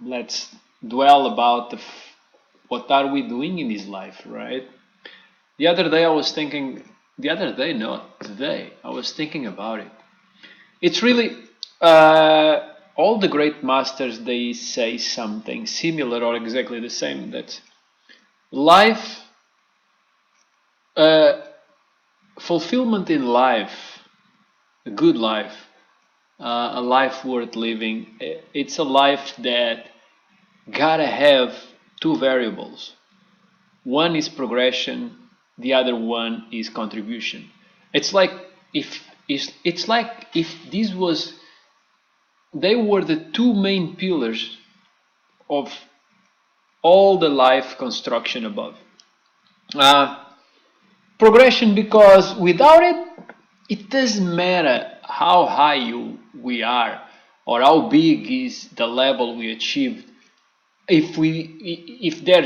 let's dwell about what are we doing in this life, right? The other day I was thinking, the other day, not today, I was thinking about it. It's really, all the great masters, they say something similar or exactly the same, that life, uh, fulfillment in life, a good life, a life worth living, it's a life that gotta have two variables. One is progression, the other one is contribution. It's like it's like if this was they were the two main pillars of all the life construction above. Uh, Progression, because without it, it doesn't matter how high we are or how big is the level we achieved. If there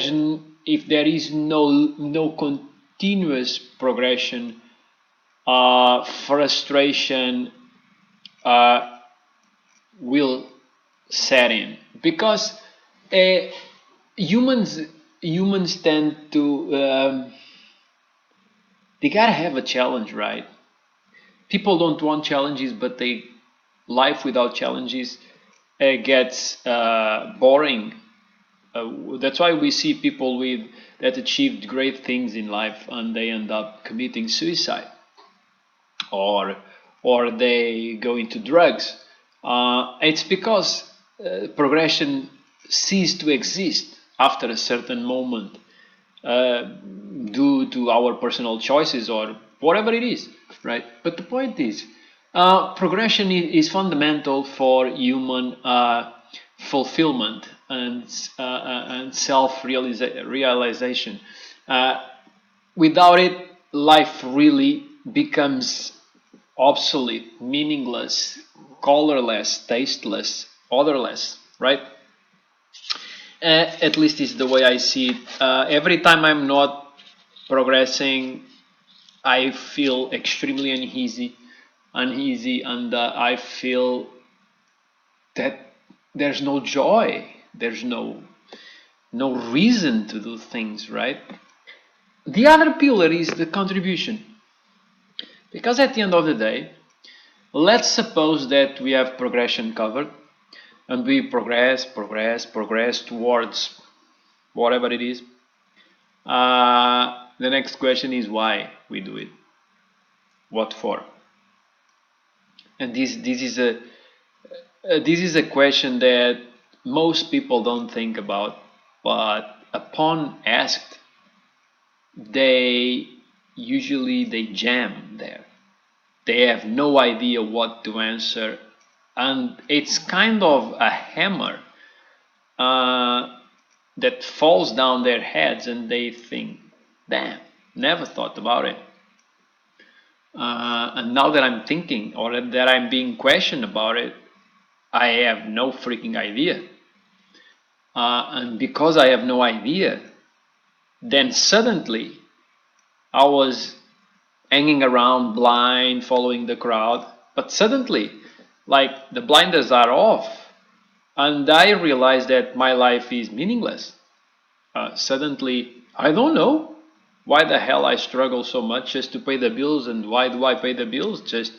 is no continuous progression, frustration uh, will set in, because uh, humans humans tend to they gotta have a challenge, right? People don't want challenges, but they life without challenges gets boring. That's why we see people with that achieved great things in life and they end up committing suicide, or they go into drugs. It's because progression ceased to exist after a certain moment, uh, due to our personal choices or whatever it is, right? But the point is, progression is fundamental for human fulfillment and self-realization. Without it, life really becomes obsolete, meaningless, colorless, tasteless, odorless, right? At least is the way I see it. Every time I'm not progressing, I feel extremely uneasy, and I feel that there's no joy, there's no reason to do things, right? The other pillar is the contribution, because at the end of the day, let's suppose that we have progression covered, and we progress towards whatever it is. The next question is why we do it, what for, and this is a question that most people don't think about, but upon asked, they they jam there. They have no idea what to answer, and it's kind of a hammer uh, that falls down their heads, and they think, "Damn, never thought about it." And now that I'm thinking, or that I'm being questioned about it, I have no freaking idea. And because I have no idea, then suddenly I was hanging around blind, following the crowd. But suddenly, like the blinders are off, and I realized that my life is meaningless. Suddenly, I don't know why the hell I struggle so much just to pay the bills, and why do I pay the bills? Just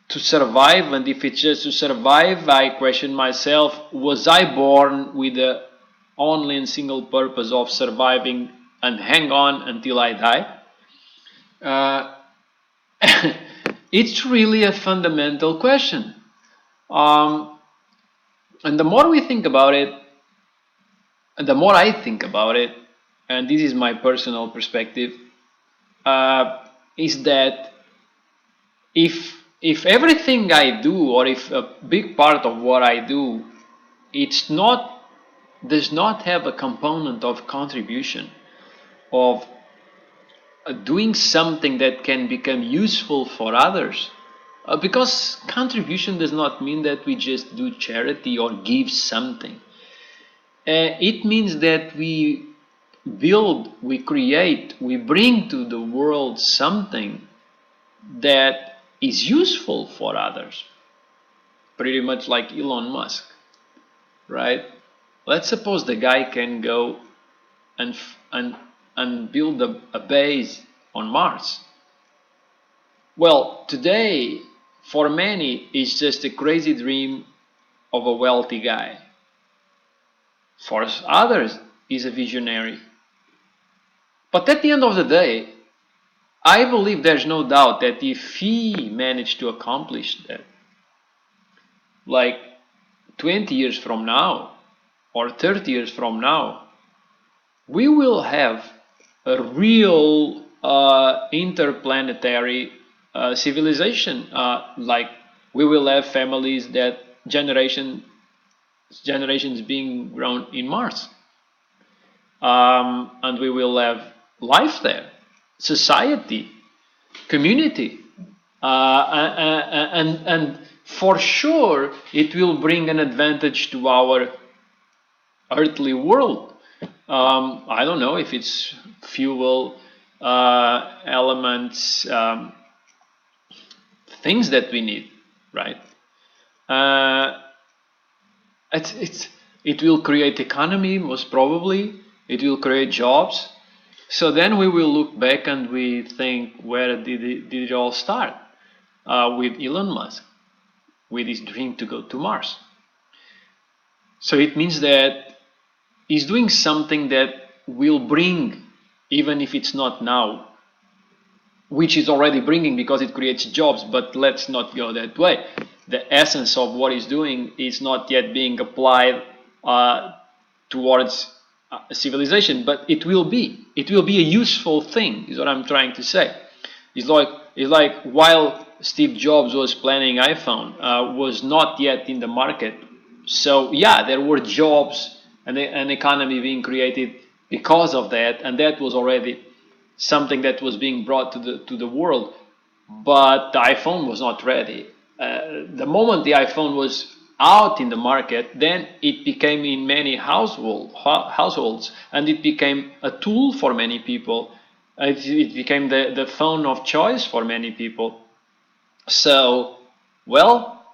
to survive, and if it's just to survive, I question myself, was I born with the only and single purpose of surviving and hang on until I die? Uh, it's really a fundamental question. Um, and the more we think about it, and the more I think about it, and this is my personal perspective, is that if everything I do, or if a big part of what I do, it's not does not have a component of contribution, of doing something that can become useful for others, because contribution does not mean that we just do charity or give something. It means that we build, we create, we bring to the world something that is useful for others, pretty much like Elon Musk, right? Let's suppose the guy can go and build a base on Mars. Well, today, for many, it's just a crazy dream of a wealthy guy. For others, he's a visionary. But at the end of the day, I believe there's no doubt that if he managed to accomplish that, like 20 years from now or 30 years from now, we will have a real interplanetary civilization. Like we will have families that generations being grown in Mars, and we will have life there, society, community, and for sure it will bring an advantage to our earthly world. I don't know if it's fuel, elements, things that we need, right? It will create economy, most probably. It will create jobs. So then we will look back and we think, where did it all start? With Elon Musk, with his dream to go to Mars. So it means that he's doing something that will bring, even if it's not now, which is already bringing because it creates jobs, but let's not go that way. The essence of what he's doing is not yet being applied towards civilization, but it will be a useful thing, is what I'm trying to say. It's like while Steve Jobs was planning iPhone, was not yet in the market. So yeah, there were jobs and an economy being created because of that, and that was already something that was being brought to the world. But the iPhone was not ready. The moment the iPhone was out in the market, then it became in many households, and it became a tool for many people. It became the phone of choice for many people. So, well,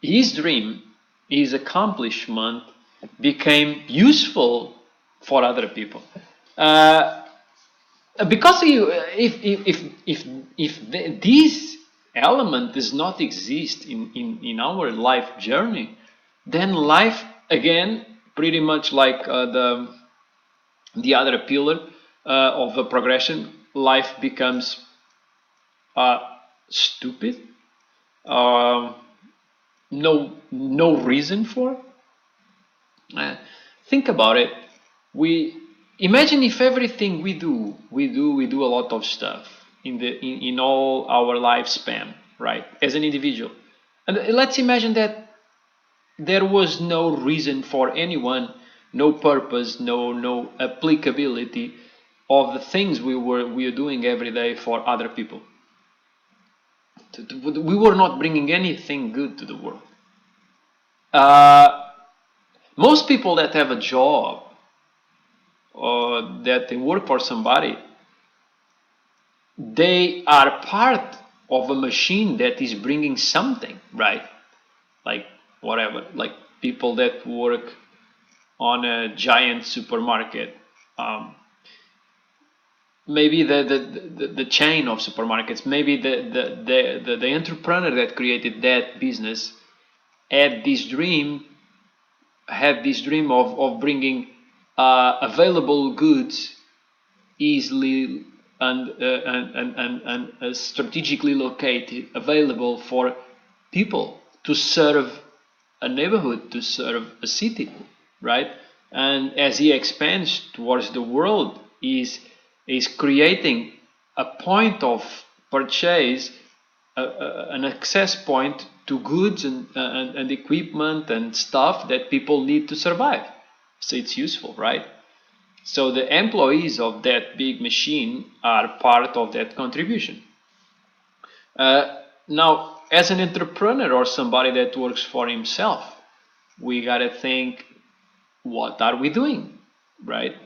his dream, his accomplishment became useful for other people. Because if this element does not exist in our life journey, then life, again, pretty much like the other pillar of the progression, life becomes stupid, no reason for. Think about it. Imagine if everything we do a lot of stuff in all our lifespan, right? As an individual, and let's imagine that there was no reason for anyone, no purpose, no applicability of the things we are doing every day for other people. We were not bringing anything good to the world. Most people that have a job or that they work for somebody, they are part of a machine that is bringing something, right? Like whatever, like people that work on a giant supermarket, maybe the chain of supermarkets, maybe the entrepreneur that created that business had this dream of bringing available goods easily and strategically located, available for people to serve a neighborhood, to serve a city, right? And as he expands towards the world, is creating a point of purchase, an access point to goods and equipment and stuff that people need to survive. So it's useful, right? So the employees of that big machine are part of that contribution. Now, as an entrepreneur or somebody that works for himself, we gotta think, what are we doing, right?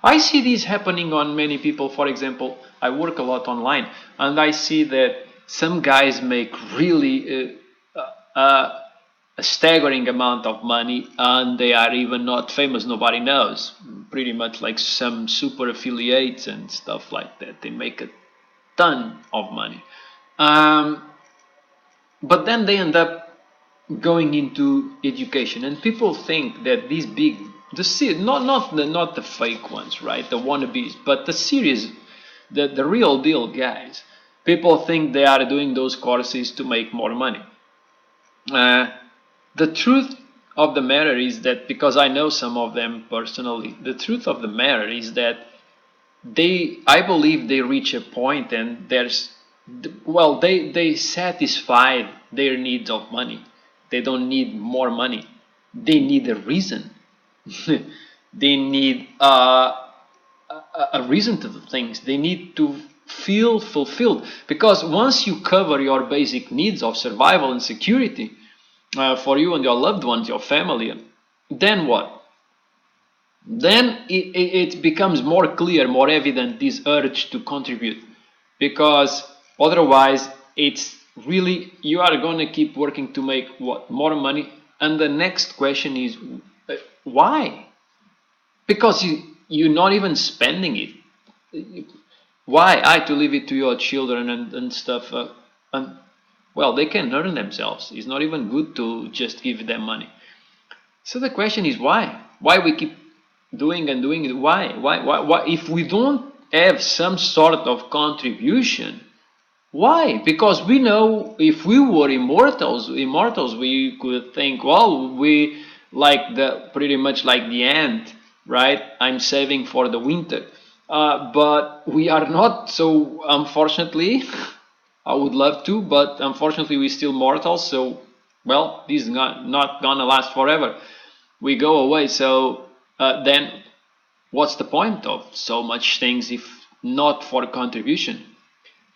I see this happening on many people. For example, I work a lot online, and I see that some guys make really a staggering amount of money, and they are even not famous. Nobody knows. Pretty much like some super affiliates and stuff like that. They make a ton of money. Um, but then they end up going into education, and people think that these big, not the fake ones, right? The wannabes, but the serious, the real deal guys. People think they are doing those courses to make more money. Uh, the truth of the matter is that, because I know some of them personally, the truth of the matter is that I believe they reach a point, and they satisfied their needs of money. They don't need more money. They need a reason. They need a reason to do things. They need to feel fulfilled, because once you cover your basic needs of survival and security for you and your loved ones, your family, then what? Then it becomes more clear, more evident, this urge to contribute, because otherwise it's really, you are going to keep working to make what, more money. And the next question is why? Because you're not even spending it. Why? To leave it to your children and stuff. And well, they can earn themselves. It's not even good to just give them money. So the question is why? Why we keep doing and doing it? Why? If we don't have some sort of contribution, why? Because we know if we were immortals, we could think, well, we pretty much like the ant, right? I'm saving for the winter. But we are not, so unfortunately, I would love to, but unfortunately we're still mortals, so, well, this is not gonna last forever. We go away, so then what's the point of so much things if not for contribution,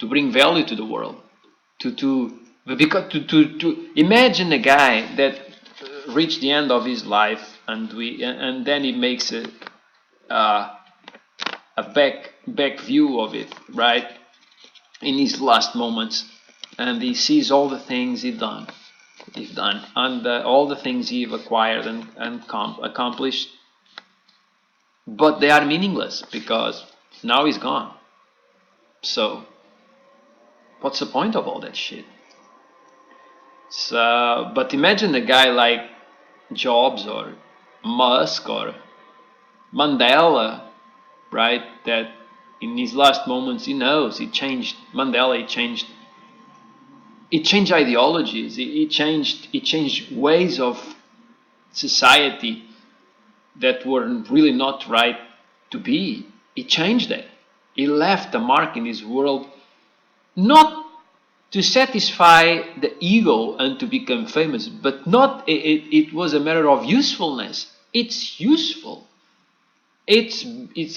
to bring value to the world, to imagine a guy that reached the end of his life, and then he makes a back view of it, right, in his last moments, and he sees all the things he's done, and all the things he've acquired and accomplished, but they are meaningless because now he's gone. So what's the point of all that shit? So, but imagine a guy like Jobs or Musk or Mandela, right, that in his last moments he knows he changed ideologies, he changed ways of society that were really not right to be. He changed that. He left a mark in this world, not to satisfy the ego and to become famous, but not it was a matter of usefulness. It's useful. It's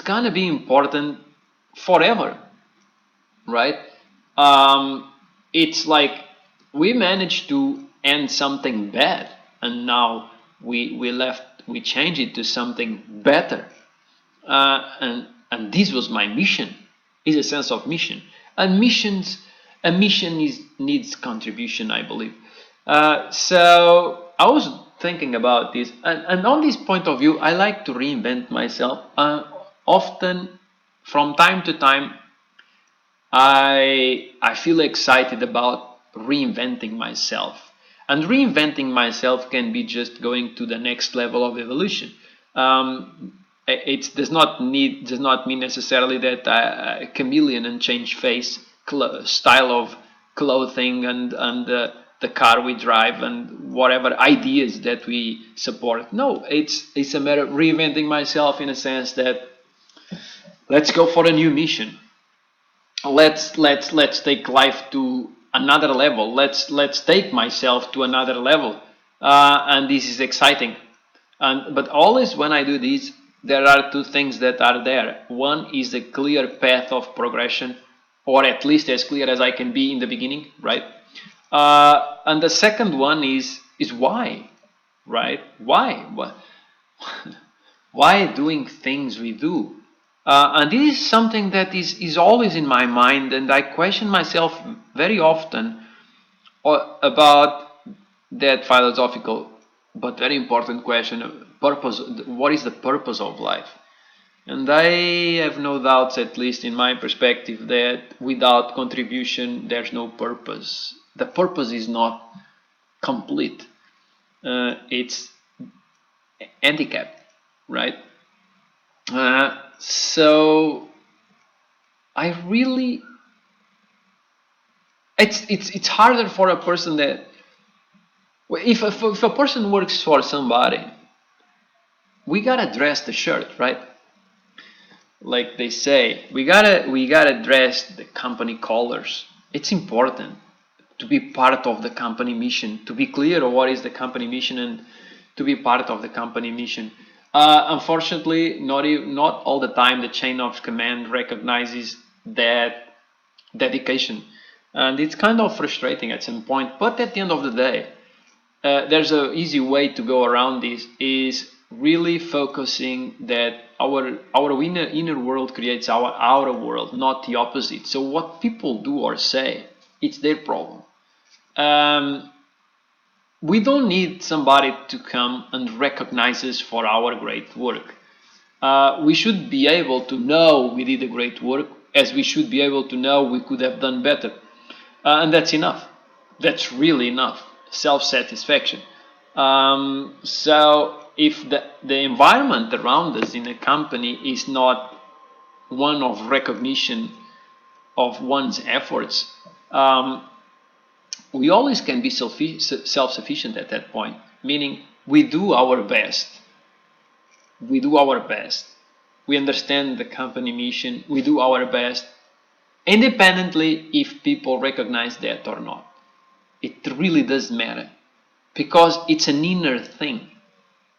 gonna be important forever, right? It's like we managed to end something bad, and now we change it to something better, and this was my mission. Is a sense of mission, and a mission needs contribution, I believe. So I was thinking about this, and on this point of view, I like to reinvent myself. Often, from time to time, I feel excited about reinventing myself, and reinventing myself can be just going to the next level of evolution. It does not mean necessarily that a chameleon and change face, style of clothing, and the car we drive, and whatever ideas that we support. No, it's a matter of reinventing myself in a sense that let's go for a new mission. Let's take life to another level. Let's take myself to another level, and this is exciting. But always when I do this, there are two things that are there. One is a clear path of progression, or at least as clear as I can be in the beginning, right? And the second one is why, right? Why? Why doing things we do? And this is something that is always in my mind, and I question myself very often about that philosophical but very important question of purpose. What is the purpose of life? And I have no doubts, at least in my perspective, that without contribution there's no purpose. The purpose is not complete. It's handicapped, right? So I really, it's harder for a person that if a person works for somebody, we gotta dress the shirt, right? Like they say, we gotta dress the company colors. It's important to be part of the company mission, to be clear of what is the company mission, and to be part of the company mission. Unfortunately, not all the time the chain of command recognizes that dedication, and it's kind of frustrating at some point. But at the end of the day, there's an easy way to go around this, is really focusing that our inner world creates our outer world, not the opposite. So what people do or say, it's their problem. We don't need somebody to come and recognize us for our great work. We should be able to know we did a great work, as we should be able to know we could have done better. And that's enough. That's really enough. Self-satisfaction. So if the environment around us in a company is not one of recognition of one's efforts, we always can be self-sufficient at that point, meaning we do our best. We do our best. We understand the company mission. We do our best, independently if people recognize that or not. It really does matter, because it's an inner thing.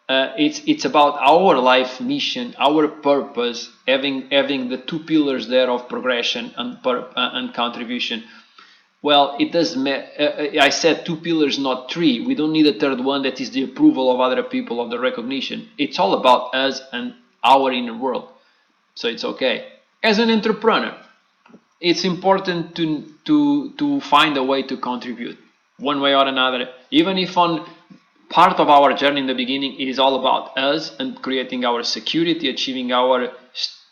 It's about our life mission, our purpose, having the two pillars there of progression and contribution. Well, it does matter. I said two pillars, not three. We don't need a third one that is the approval of other people, of the recognition. It's all about us and our inner world. So it's okay. As an entrepreneur, it's important to find a way to contribute one way or another, even if on part of our journey in the beginning it is all about us and creating our security, achieving our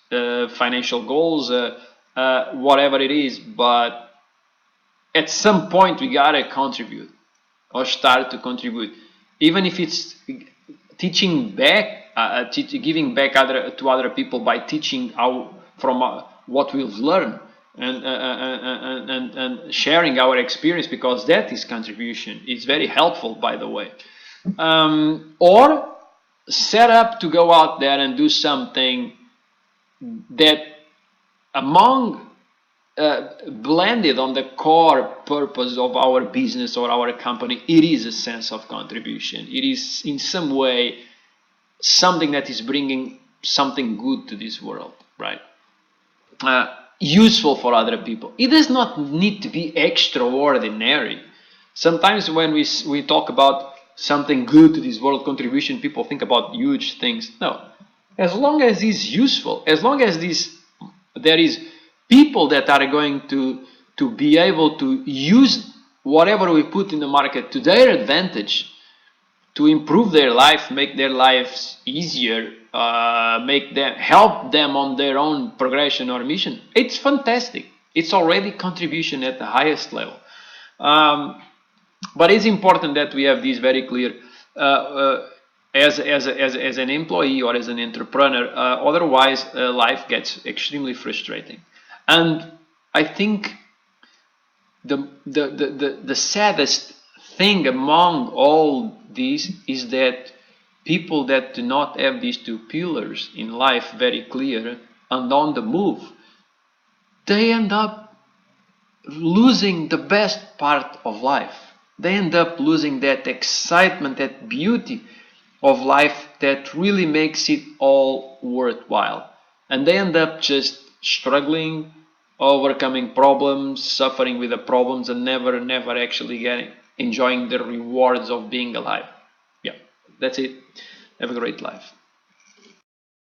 financial goals, whatever it is. But at some point we gotta contribute or start to contribute, even if it's teaching back, giving back to other people by teaching from what we've learned, and sharing our experience, because that is contribution. It's very helpful, by the way. Or set up to go out there and do something that among blended on the core purpose of our business or our company, it is a sense of contribution. It is in some way something that is bringing something good to this world, right? Useful for other people. It does not need to be extraordinary. Sometimes when we talk about something good to this world, contribution, people think about huge things. No, as long as it's useful, as long as there is people that are going to be able to use whatever we put in the market to their advantage, to improve their life, make their lives easier, help them on their own progression or mission, it's fantastic. It's already contribution at the highest level. But it's important that we have this very clear as an employee or as an entrepreneur. Otherwise, life gets extremely frustrating. And I think the saddest thing among all these is that people that do not have these two pillars in life very clear and on the move, they end up losing the best part of life. They end up losing that excitement, that beauty of life that really makes it all worthwhile. And they end up just struggling, overcoming problems, suffering with the problems, and never actually enjoying the rewards of being alive. Yeah, that's it. Have a great life.